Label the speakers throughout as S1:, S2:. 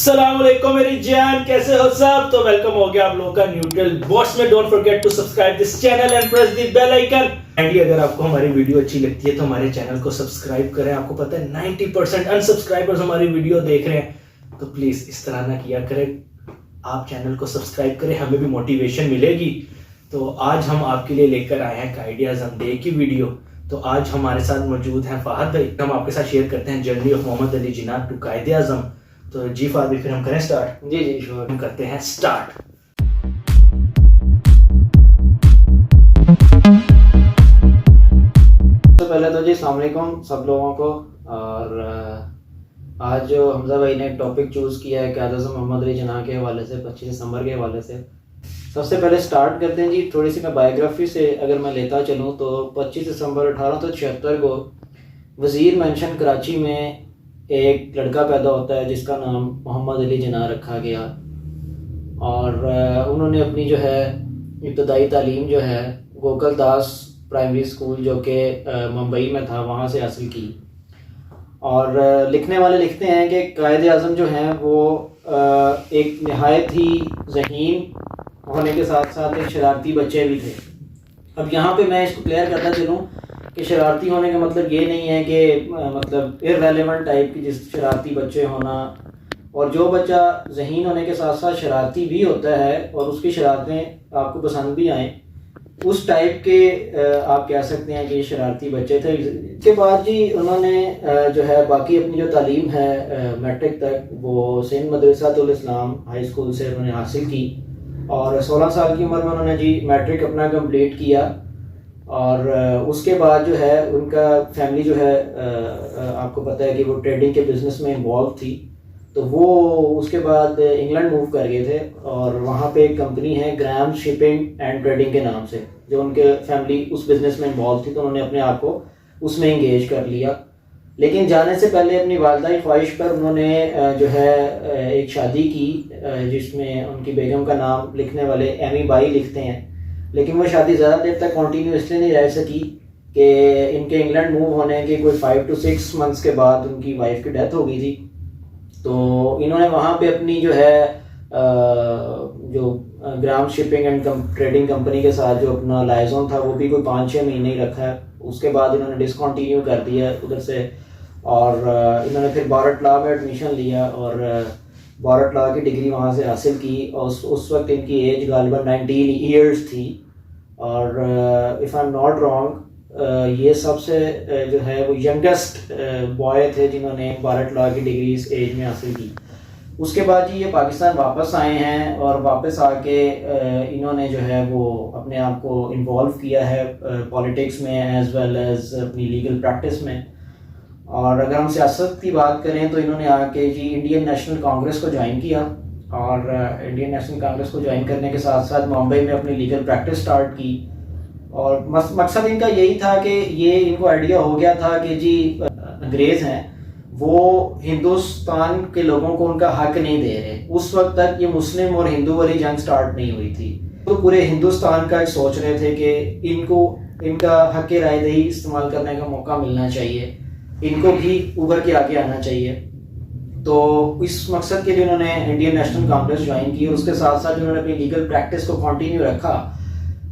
S1: अस्सलाम वालेकुम मेरी जान, कैसे हो सब। तो वेलकम हो गया आप लोगों का न्यूट्रल बॉस में। Don't forget to subscribe this channel and press the bell icon. And अगर आपको हमारी वीडियो अच्छी लगती है तो हमारे चैनल को सब्सक्राइब करें। आपको पता है 90% अनसब्सक्राइबर्स हमारी वीडियो देख रहे हैं, तो प्लीज इस तरह ना किया करें। आप चैनल को सब्सक्राइब करें, हमें भी मोटिवेशन मिलेगी। तो आज हम आपके लिए लेकर आए हैं कायदे आज़म डे की वीडियो। तो आज हमारे साथ मौजूद हैं फहद भाई। हम आपके साथ शेयर करते हैं journey of Mohammad Ali Jinnah to कायदे आज़म। तो जी फहद भाई, फिर हम करें स्टार्ट।
S2: जी जी श्योर।
S1: हम करते हैं स्टार्ट।
S2: तो पहले तो जी अस्सलाम वालेकुम सब लोगों को। और आज जो हमजा भाई ने एक टॉपिक चूज़ किया है कायदे आज़म मोहम्मद अली जिन्ना के हवाले से, 25 दिसंबर के हवाले से। सबसे पहले स्टार्ट करते हैं जी थोड़ी सी मैं बायोग्राफी से अगर मैं लेता चलूँ तो 25 दिसंबर 1876 को वज़ीर मेंशन कराची में एक लड़का पैदा होता है जिसका नाम मोहम्मद अली जिन्ना रखा गया। और उन्होंने अपनी जो है इब्तदाई तालीम जो है गोकुल दास प्राइमरी स्कूल जो कि मुंबई में था वहाँ से हासिल की। और लिखने वाले लिखते हैं कि कायदे आज़म जो हैं वो एक नहायत ही ज़हीन होने के साथ साथ एक शरारती बच्चे भी थे। अब यहाँ पे मैं इसको क्लियर करता चलूँ कि शरारती होने का मतलब ये नहीं है कि मतलब इररेलेवेंट टाइप की जिस शरारती बच्चे होना, और जो बच्चा ज़हीन होने के साथ साथ शरारती भी होता है और उसकी शरारतें आपको पसंद भी आएँ, उस टाइप के आप कह सकते हैं कि शरारती बच्चे थे। इसके बाद जी उन्होंने जो है बाकी अपनी जो तालीम है मैट्रिक तक वो सिंध मदरसातुल इस्लाम हाई स्कूल से उन्होंने हासिल की। और 16 साल की उम्र में उन्होंने जी मैट्रिक अपना कंप्लीट किया। और उसके बाद जो है उनका फैमिली जो है आपको पता है कि वो ट्रेडिंग के बिज़नेस में इन्वॉल्व थी, तो वो उसके बाद इंग्लैंड मूव कर गए थे। और वहाँ पे एक कंपनी है ग्राम शिपिंग एंड ट्रेडिंग के नाम से, जो उनके फैमिली उस बिज़नेस में इन्वॉल्व थी, तो उन्होंने अपने आप को उसमें इंगेज कर लिया। लेकिन जाने से पहले अपनी वालदा की ख्वाहिश पर उन्होंने जो है एक शादी की जिसमें उनकी बेगम का नाम लिखने वाले एमी बाई लिखते हैं। लेकिन वो शादी ज़्यादा देर तक कंटिन्यू इसलिए नहीं रह सकी कि इनके इंग्लैंड मूव होने के कोई 5 to 6 मंथ्स के बाद उनकी वाइफ की डेथ हो गई थी। तो इन्होंने वहाँ पे अपनी जो है जो ग्राम शिपिंग एंड ट्रेडिंग कंपनी के साथ जो अपना लाइजोन था वो भी कोई 5-6 महीने ही रखा है। उसके बाद इन्होंने डिसकंटिन्यू कर दिया उधर से। और इन्होंने फिर भारत लॉ में एडमिशन लिया और भारत लॉ की डिग्री वहाँ से हासिल की। और उस वक्त इनकी एज गालिबन 19 ईयर्स थी। और if I am not wrong ये सबसे जो है वो यंगेस्ट बॉय थे जिन्होंने भारत लॉ की डिग्री इस एज में हासिल की। उसके बाद जी ये पाकिस्तान वापस आए हैं और वापस आके इन्होंने जो है वो अपने आप को इन्वॉल्व किया है पॉलिटिक्स में एज वेल एज अपनी लीगल प्रैक्टिस में। और अगर हम सियासत की बात करें तो इन्होंने आके जी इंडियन नेशनल कांग्रेस को ज्वाइन किया। और इंडियन नेशनल कांग्रेस को ज्वाइन करने के साथ साथ मुंबई में अपनी लीगल प्रैक्टिस स्टार्ट की। और मकसद इनका यही था कि ये इनको आइडिया हो गया था कि जी अंग्रेज़ हैं वो हिंदुस्तान के लोगों को उनका हक नहीं दे रहे। उस वक्त तक ये मुस्लिम और हिंदू वाली जंग स्टार्ट नहीं हुई थी, तो पूरे हिंदुस्तान का सोच रहे थे कि इनको इनका हक रायदही इस्तेमाल करने का मौका मिलना चाहिए, इनको भी उभर के आगे आना चाहिए। तो इस मकसद के लिए उन्होंने इंडियन नेशनल कांग्रेस ज्वाइन की। और उसके साथ साथ उन्होंने अपनी लीगल प्रैक्टिस को कंटिन्यू रखा।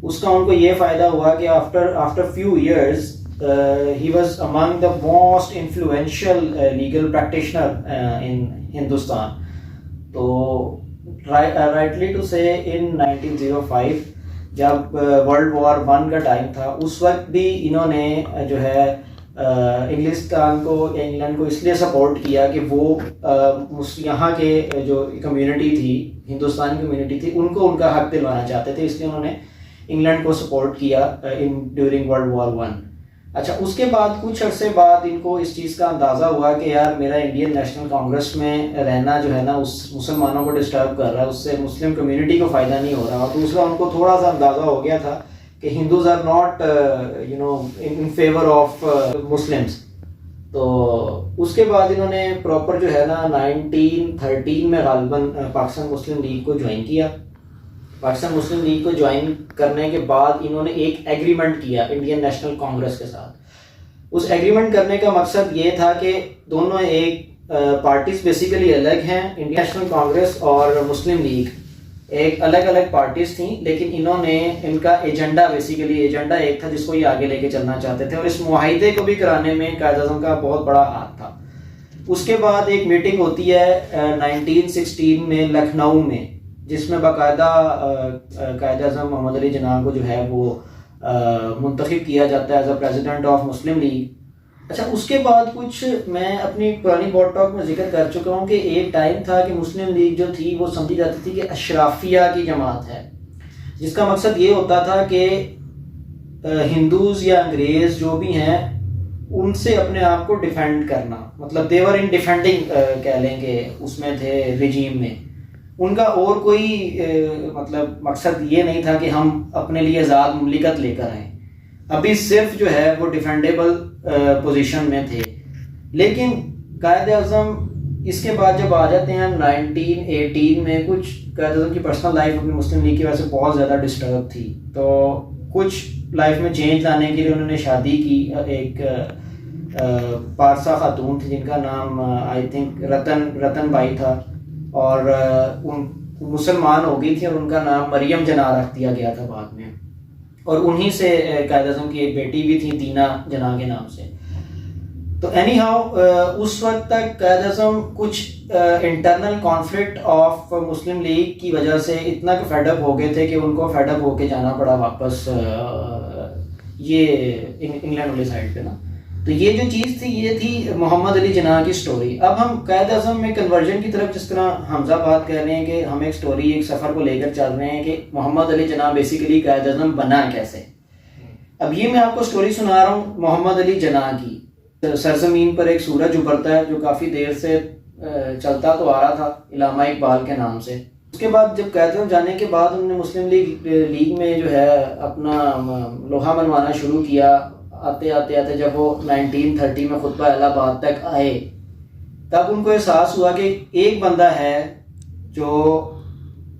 S2: उसका उनको ये फ़ायदा हुआ कि after few years he was among the most influential legal practitioner in Hindustan. तो rightly to say in 1905 जब वर्ल्ड वॉर 1 का टाइम था, उस वक्त भी इन्होंने जो है इंग्लिस्तान को इंग्लैंड को इसलिए सपोर्ट किया कि वो यहाँ के जो कम्युनिटी थी, हिंदुस्तान की कम्युनिटी थी, उनको उनका हक दिलवाना चाहते थे। इसलिए उन्होंने इंग्लैंड को सपोर्ट किया ड्यूरिंग वर्ल्ड वॉर 1। अच्छा, उसके बाद कुछ अरसे बाद इनको इस चीज़ का अंदाज़ा हुआ कि यार मेरा इंडियन नेशनल कांग्रेस में रहना जो है ना उस मुसलमानों को डिस्टर्ब कर रहा है, उससे मुस्लिम कम्युनिटी को फ़ायदा नहीं हो रहा। और दूसरा उनको थोड़ा सा अंदाज़ा हो गया था कि Hindus are not in favour of Muslims. तो उसके बाद इन्होंने प्रॉपर जो है ना 1913 में गालिबन पाकिस्तान मुस्लिम लीग को ज्वाइन किया। पाकिस्तान मुस्लिम लीग को ज्वाइन करने के बाद इन्होंने एक एग्रीमेंट किया इंडियन नेशनल कांग्रेस के साथ। उस एग्रीमेंट करने का मकसद ये था कि दोनों एक पार्टीज बेसिकली अलग हैं। इंडियन नेशनल कांग्रेस और मुस्लिम लीग एक अलग अलग पार्टीज थी, लेकिन इन्होंने इनका एजेंडा एक था जिसको ये आगे लेके चलना चाहते थे, और इस मुआहिदे को भी कराने में कायद-ए-आज़म का बहुत बड़ा हाथ था। उसके बाद एक मीटिंग होती है 1916 में लखनऊ में, जिसमें बाकायदा कायद-ए-आज़म मोहम्मद अली जिन्ना को जो है वो मुंतखब किया जाता है as a president of Muslim League. अच्छा, उसके बाद कुछ मैं अपनी पुरानी बोर्ड टॉक में जिक्र कर चुका हूँ कि एक टाइम था कि मुस्लिम लीग जो थी वो समझी जाती थी कि अशराफिया की जमात है, जिसका मकसद ये होता था कि हिंदूज या अंग्रेज जो भी हैं उनसे अपने आप को डिफेंड करना, मतलब देवर इन डिफेंडिंग कह लेंगे, उसमें थे रिजीम में। उनका और कोई मतलब मकसद ये नहीं था कि हम अपने लिए आज़ाद मुमलिकत लेकर आए, अभी सिर्फ जो है वो डिफेंडेबल पोजीशन में थे। लेकिन कायद-ए-आज़म इसके बाद जब आ जाते हैं 1918 में, कुछ कायद-ए-आज़म की पर्सनल लाइफ अपनी मुस्लिम लीग की वजह से बहुत ज़्यादा डिस्टर्ब थी, तो कुछ लाइफ में चेंज लाने के लिए उन्होंने शादी की। एक पारसा खातून थी जिनका नाम आई थिंक रतन बाई था, और उन मुसलमान हो गई थी और उनका नाम मरियम जना रख दिया गया था बाद में, और उन्हीं से कायद-ए-आज़म की एक बेटी भी थी तीना जना के नाम से। तो एनी हाउ उस वक्त तक कायद-ए-आज़म कुछ internal conflict of Muslim league की वजह से इतना फेडअप हो गए थे कि उनको फेडअप होके जाना पड़ा वापस ये इंग्लैंड वाली साइड पे ना। तो ये जो चीज़ थी ये थी मोहम्मद अली जिन्ना की स्टोरी। अब हम कायद-ए-आज़म में कन्वर्जन की तरफ, जिस तरह हमजा बात कर रहे हैं कि हम एक स्टोरी, एक सफ़र को लेकर चल रहे हैं कि मोहम्मद अली जिन्ना बेसिकली कायद-ए-आज़म बना कैसे। अब ये मैं आपको स्टोरी सुना रहा हूँ मोहम्मद अली जिन्ना की। सरजमीन पर एक सूरज उभरता है जो काफ़ी देर से चलता तो आ रहा था इलामा इकबाल के नाम से। उसके बाद जब कायद-ए-आज़म जाने के बाद उन्होंने मुस्लिम लीग में जो है अपना लोहा मनवाना शुरू किया। आते आते जब वो 1930 में खुतबा इलाहाबाद तक आए, तब उनको एहसास हुआ कि एक बंदा है जो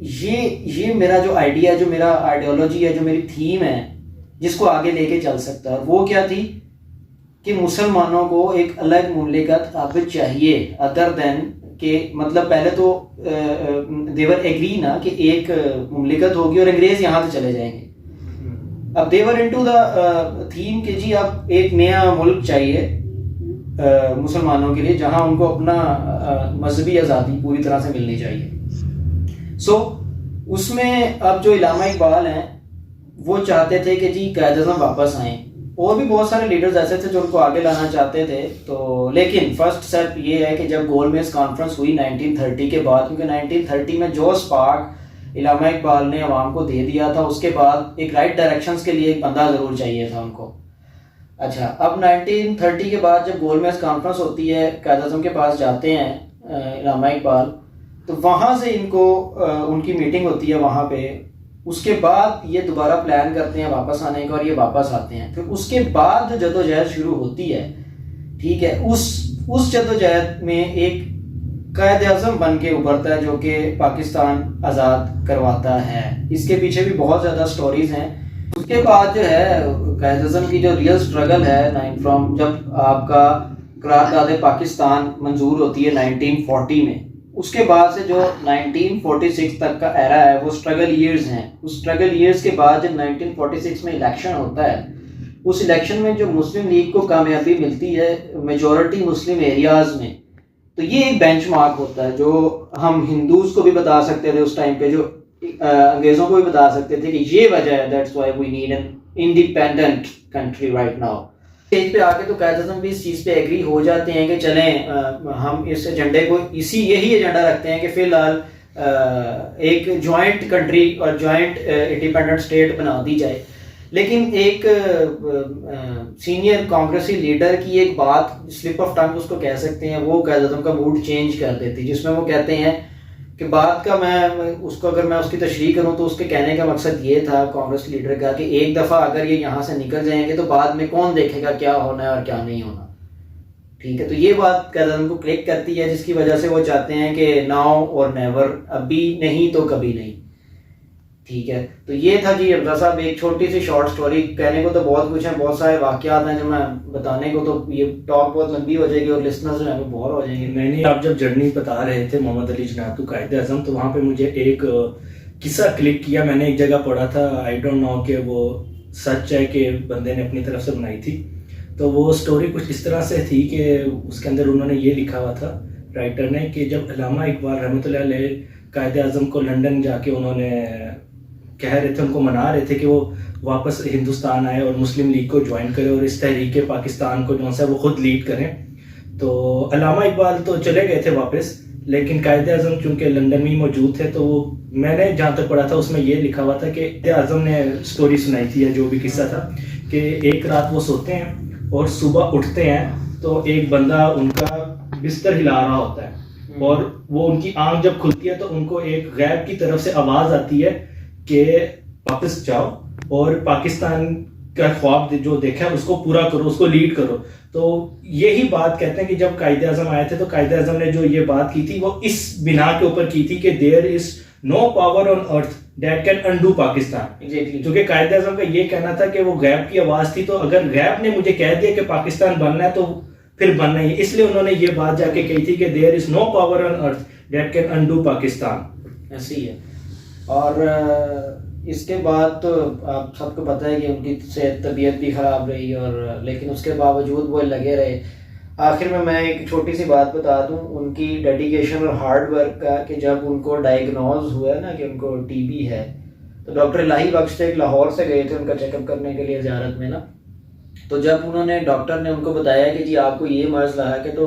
S2: ये मेरा जो आइडिया, जो मेरा आइडियोलॉजी है, जो मेरी थीम है, जिसको आगे लेके चल सकता है। वो क्या थी कि मुसलमानों को एक अलग मुमलिकत अब चाहिए, अदर देन के मतलब पहले तो देवर एग्री ना कि एक मुमलिकत होगी और अंग्रेज यहाँ से चले जाएंगे। अब देवर इनटू द थीम कि जी अब एक नया मुल्क चाहिए मुसलमानों के लिए, जहां उनको अपना मजहबी आज़ादी पूरी तरह से मिलनी चाहिए। सो उसमें अब जो इलामा इकबाल हैं वो चाहते थे कि जी कायद-ए-आज़म वापस आएँ, और भी बहुत सारे लीडर्स ऐसे थे जो उनको आगे लाना चाहते थे। तो लेकिन फर्स्ट स्टेप ये है कि जब गोलमेज कॉन्फ्रेंस हुई 1930 के बाद, क्योंकि 1930 में जो स्पार्क इलामा इकबाल ने अवाम को दे दिया था, उसके बाद एक राइट डायरेक्शंस के लिए एक बंदा ज़रूर चाहिए था उनको। अच्छा, अब 1930 के बाद जब गोलमेज कॉन्फ्रेंस होती है, कायद-ए-आज़म के पास जाते हैं इलामा इकबाल, तो वहाँ से इनको उनकी मीटिंग होती है वहाँ पे। उसके बाद ये दोबारा प्लान करते हैं वापस आने का, और ये वापस आते हैं। फिर उसके बाद जो जदोजहद शुरू होती है, ठीक है, उस जदोजहद में एक कायद-ए-आज़म बन के उभरता है जो कि पाकिस्तान आज़ाद करवाता है। इसके पीछे भी बहुत ज़्यादा स्टोरीज हैं। उसके बाद जो है कायद-ए-आज़म की जो रियल स्ट्रगल है फ्रॉम जब आपका करारदाद पाकिस्तान मंजूर होती है 1940 में, उसके बाद से जो 1946 तक का एरा है वो स्ट्रगल ईयर्स हैं। उस स्ट्रगल ईयर्स के बाद जब 1946 में इलेक्शन होता है, उस इलेक्शन में जो मुस्लिम लीग को कामयाबी मिलती है मेजॉरिटी मुस्लिम एरियाज़ में, तो ये एक बेंचमार्क होता है जो हम हिंदूज को भी बता सकते थे उस टाइम पे, जो अंग्रेज़ों को भी बता सकते थे कि ये वजह है, that's why we need an independent country right now. Stage पे आके तो कायद-ए-आज़म भी इस चीज़ पे एग्री हो जाते हैं कि चलें हम इस एजेंडे को यही एजेंडा रखते हैं कि फ़िलहाल एक जॉइंट कंट्री और जॉइंट इंडिपेंडेंट स्टेट बना दी जाए। लेकिन एक सीनियर कांग्रेसी लीडर की एक बात, स्लिप ऑफ टंग उसको कह सकते हैं, वो कायद-ए-आज़म का मूड चेंज कर देती, जिसमें वो कहते हैं कि बात का अगर मैं उसकी तशरीह करूं तो उसके कहने का मकसद ये था कांग्रेस लीडर का कि एक दफ़ा अगर ये यहाँ से निकल जाएंगे तो बाद में कौन देखेगा क्या होना है और क्या नहीं होना। ठीक है, तो ये बात कायद-ए-आज़म को क्लिक करती है, जिसकी वजह से वो चाहते हैं कि नाउ और नेवर, अभी नहीं तो कभी नहीं। ठीक है, तो ये था जी हमजा साहब एक छोटी सी शॉर्ट स्टोरी। कहने को तो बहुत कुछ है, बहुत सारे वाकयात हैं जो मैं बताने को तो ये टॉक बहुत लंबी हो जाएगी और लिसनर्स जो है वो बोर हो जाएंगे।
S1: नहीं, आप जब जर्नी बता रहे थे मोहम्मद अली जिन्ना टू कायदे आजम, तो वहाँ पे मुझे एक किस्सा क्लिक किया। मैंने एक जगह पढ़ा था, आई डोंट नो कि वो सच है कि बंदे ने अपनी तरफ से बनाई थी। तो वो स्टोरी कुछ इस तरह से थी कि उसके अंदर उन्होंने ये लिखा हुआ था राइटर ने कि जब अल्लामा इकबाल रहमतुल्लाह अलैह कायदे आजम को लंदन जाके उन्होंने कह रहे थे, उनको मना रहे थे कि वो वापस हिंदुस्तान आए और मुस्लिम लीग को ज्वाइन करें और इस तहरीक पाकिस्तान को जो है वो खुद लीड करें। तो अल्लामा इकबाल तो चले गए थे वापस, लेकिन कायदे आजम चूंकि लंदन में ही मौजूद थे, तो वो मैंने जहाँ तक पढ़ा था उसमें ये लिखा हुआ था कि कायदे आजम ने स्टोरी सुनाई थी या जो भी किस्सा था कि एक रात वो सोते हैं और सुबह उठते हैं तो एक बंदा उनका बिस्तर हिला रहा होता है और वो उनकी आंख जब खुलती है तो उनको एक गैब की तरफ से आवाज आती है कि वापस जाओ और पाकिस्तान का ख्वाब जो देखा है उसको पूरा करो, उसको लीड करो। तो यही बात कहते हैं कि जब कायदे आजम आए थे तो कायदे आजम ने जो ये बात की थी वो इस बिना के ऊपर की थी कि there is no power on earth that can undo Pakistan. क्योंकि कायदे आजम का ये कहना था कि वो गैब की आवाज थी, तो अगर गैब ने मुझे कह दिया कि पाकिस्तान बनना है तो फिर बनना ही है। इसलिए उन्होंने ये बात जाके कही थी कि there is no power on earth that can undo Pakistan.
S2: ऐसी है। और इसके बाद तो आप सबको पता है कि उनकी तबीयत भी ख़राब रही, और लेकिन उसके बावजूद वो लगे रहे। आखिर में मैं एक छोटी सी बात बता दूं उनकी डेडिकेशन और हार्ड वर्क का, कि जब उनको डायग्नोज हुआ ना कि उनको टीबी है, तो डॉक्टर इलाही बख्श थे लाहौर से गए थे उनका चेकअप करने के लिए ज़ियारत में ना। तो जब उन्होंने डॉक्टर ने उनको बताया कि जी आपको ये मर्ज़ रहा है, कि तो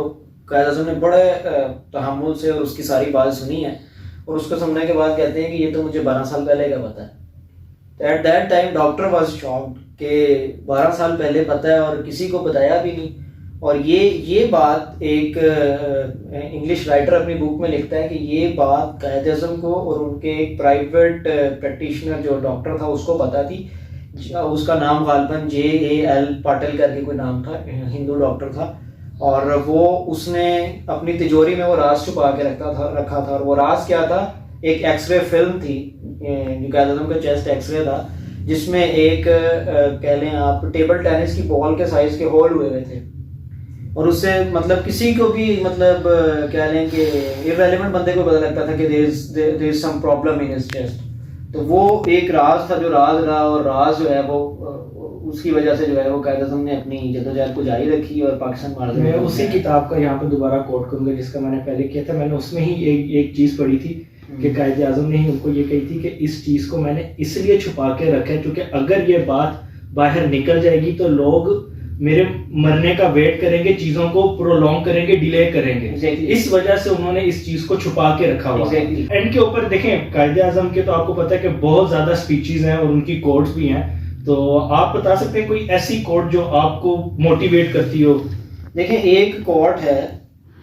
S2: कायदे आज़म ने बड़े तहम्मुल से और उसकी सारी बात सुनी है, और उसको सुनने के बाद कहते हैं कि ये तो मुझे 12 साल पहले का पता है। At that time doctor was shocked कि 12 साल पहले पता है और किसी को बताया भी नहीं। और ये बात एक इंग्लिश राइटर अपनी बुक में लिखता है कि ये बात कायदे आज़म को और उनके एक प्राइवेट प्रैक्टिशनर जो डॉक्टर था उसको पता थी। उसका नाम गालिबन JAL पाटिल करके कोई नाम था, हिंदू डॉक्टर था, और वो उसने अपनी तिजोरी में वो राज छुपा के रखा था। और वो राज क्या था? एक एक्सरे फिल्म थी जो कायदे आज़म का चेस्ट एक्सरे था, जिसमें एक कह लें आप टेबल टेनिस की बॉल के साइज के होल हुए थे, और उससे मतलब किसी को भी मतलब कह लें कि इररेलेवेंट बंदे को पता लगता था कि there is some problem in his chest. तो वो एक राज था जो राज रहा, और राज जो है वो उसकी वजह से जो है वो कायदे आज़म ने अपनी जद्दोजहद को जारी रखी और पाकिस्तान मार दिया।
S1: मैं उसी किताब का यहाँ पे दोबारा कोट करूंगा जिसका मैंने पहले किया था। मैंने उसमें ही एक चीज पढ़ी थी कि कायदे आज़म ने ही उनको ये कही थी कि इस चीज को मैंने इसलिए छुपा के रखा है क्योंकि अगर ये बात बाहर निकल जाएगी तो लोग मेरे मरने का वेट करेंगे, चीजों को प्रोलॉन्ग करेंगे, डिले करेंगे। इस वजह से उन्होंने इस चीज को छुपा के रखा हुआ है। एंड के ऊपर देखें कायदे आज़म के तो आपको पता है कि बहुत ज्यादा स्पीचेस हैं और उनकी कोट्स भी हैं। तो आप बता सकते हैं कोई ऐसी कोट जो आपको मोटिवेट करती हो?
S2: देखें एक कोट है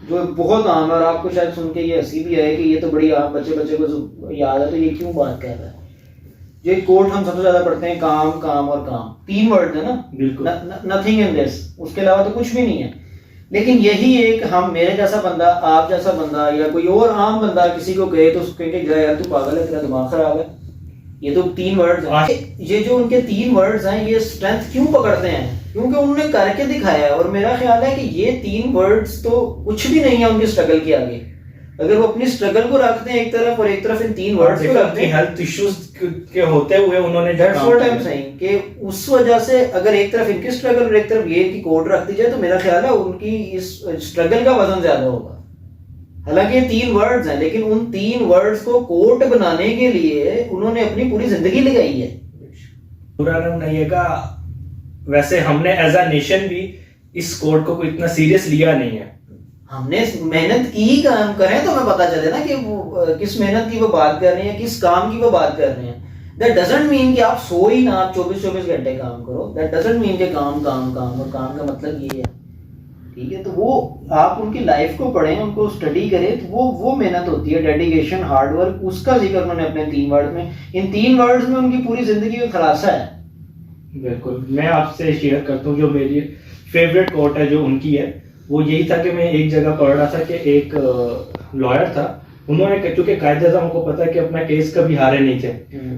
S2: जो बहुत आम है और आपको शायद सुन के ये हंसी भी आए कि ये तो बड़ी आम बच्चे को याद है, तो ये क्यों बात कर रहा है। जो कोट हम सबसे ज्यादा पढ़ते हैं, काम काम और काम, 3 वर्ड है ना,
S1: बिल्कुल,
S2: नथिंग इन दिस, उसके अलावा तो कुछ भी नहीं है। लेकिन यही एक हम मेरे जैसा बंदा, आप जैसा बंदा या कोई और आम बंदा किसी को कहे तो उसको कहेंगे यार तू पागल है, तेरा दिमाग खराब है। ये तो 3 वर्ड्स हैं। ये जो उनके 3 वर्ड्स हैं ये स्ट्रेंथ क्यों पकड़ते हैं? क्योंकि उन्होंने करके दिखाया है। और मेरा ख्याल है कि ये 3 वर्ड्स तो कुछ भी नहीं है उनके स्ट्रगल के आगे। अगर वो अपनी स्ट्रगल को रखते हैं एक तरफ और एक तरफ इन 3 वर्ड्स को रखते हैं,
S1: हेल्थ इश्यूज के होते हुए उन्होंने
S2: that's what I am saying कि उस वजह से अगर एक तरफ इनकी स्ट्रगल और एक तरफ ये की कोड रख दी जाए तो मेरा ख्याल है उनकी इस स्ट्रगल का वजन ज्यादा होगा। हालांकि ये 3 वर्ड्स हैं, लेकिन उन 3 वर्ड्स को कोट बनाने के लिए उन्होंने अपनी पूरी जिंदगी लगाई है।
S1: पुराना नहीं का वैसे हमने एज अ नेशन भी इस कोड को इतना सीरियस लिया नहीं है।
S2: हमने मेहनत की, काम करें तो हमें पता चले ना कि वो किस मेहनत की वो बात कर रहे हैं, किस काम की वो बात कर रहे हैं। दैट डजंट मीन कि आप सो ही ना, आप 24-24 घंटे काम करो। दैट डजंट मीन कि काम काम काम, और काम का मतलब ये है, ठीक है। तो वो आप उनकी लाइफ को पढ़ें, उनको स्टडी करें, तो वो मेहनत होती है, डेडिकेशन, हार्डवर्क, उसका जिक्र उन्होंने अपने 3 वर्ड में, इन 3 वर्ड्स में उनकी पूरी जिंदगी का खुलासा है।
S1: बिल्कुल, मैं आपसे शेयर करता हूँ जो मेरी फेवरेट कोट है जो उनकी है, वो यही था कि मैं एक जगह पढ़ रहा था कि एक लॉयर था उन्होंने, क्योंकि कायदे आज़म को पता है कि अपना केस कभी हारे नहीं थे,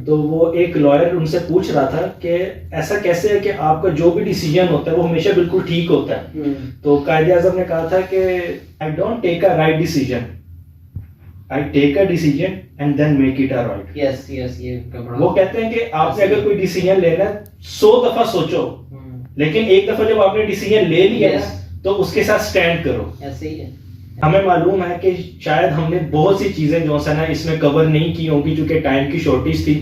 S1: तो वो एक लॉयर उनसे पूछ रहा था कि ऐसा कैसे है कि आपका जो भी डिसीजन होता है वो हमेशा बिल्कुल ठीक होता है। तो कायदे आज़म ने कहा था कि I don't take a right decision, I take a decision and then make it a right.
S2: Yes yes, ये बड़ा
S1: वो कहते हैं कि आपने अगर कोई डिसीजन लेना है 100 दफा सोचो, लेकिन एक दफा जब आपने डिसीजन ले लिया
S2: Yes.
S1: ना तो उसके साथ स्टैंड करो।
S2: ऐसे ही है।
S1: हमें मालूम है कि शायद हमने बहुत सी चीजें जो है ना इसमें कवर नहीं की होंगी क्योंकि टाइम की शॉर्टेज थी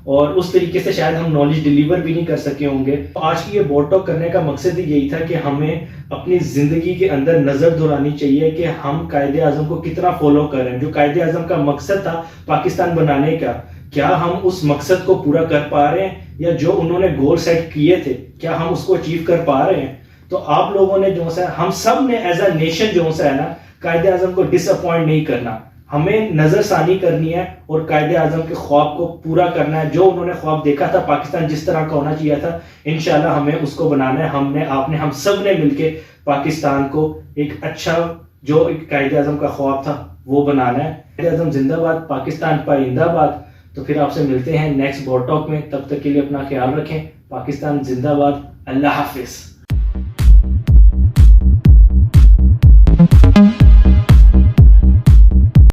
S1: और उस तरीके से शायद हम नॉलेज डिलीवर भी नहीं कर सके होंगे। तो आज की ये बोर्ड टॉक करने का मकसद ही यही था कि हमें अपनी जिंदगी के अंदर नजर दौड़ानी चाहिए कि हम कायदे आजम को कितना फॉलो कर रहे हैं। जो कायदे आजम का मकसद था पाकिस्तान बनाने का, क्या हम उस मकसद को पूरा कर पा रहे हैं, या जो उन्होंने गोल सेट किए थे क्या हम उसको अचीव कर पा रहे हैं। तो आप लोगों ने जो है, हम सब ने एज अ नेशन जो है ना कायदे आजम को डिसअपॉइंट नहीं करना, हमें नजरसानी करनी है और कायदे आजम के ख्वाब को पूरा करना है। जो उन्होंने ख्वाब देखा था पाकिस्तान जिस तरह का होना चाहिए था, इंशाल्लाह हमें उसको बनाना है। हमने, आपने, हम सब ने मिलके पाकिस्तान को एक अच्छा, जो एक कायदे आजम का ख्वाब था वो बनाना है। कायदे आजम जिंदाबाद, पाकिस्तान पाइंदाबाद। तो फिर आपसे मिलते हैं नेक्स्ट बोर्ड टॉक में, तब तक के लिए अपना ख्याल रखें। पाकिस्तान जिंदाबाद, अल्लाह हाफिज।